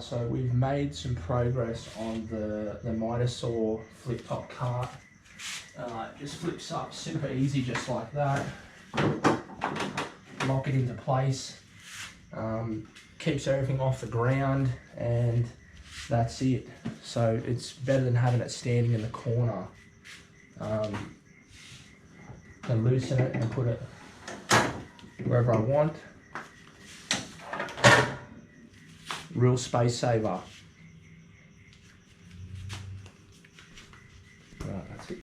Right, so we've made some progress on the mitre saw flip top cart. It just flips up super easy, just like that. Lock it into place. Keeps everything off the ground, and that's it. So it's better than having it standing in the corner. Can loosen it and put it wherever I want. Real space saver. Right, that's it.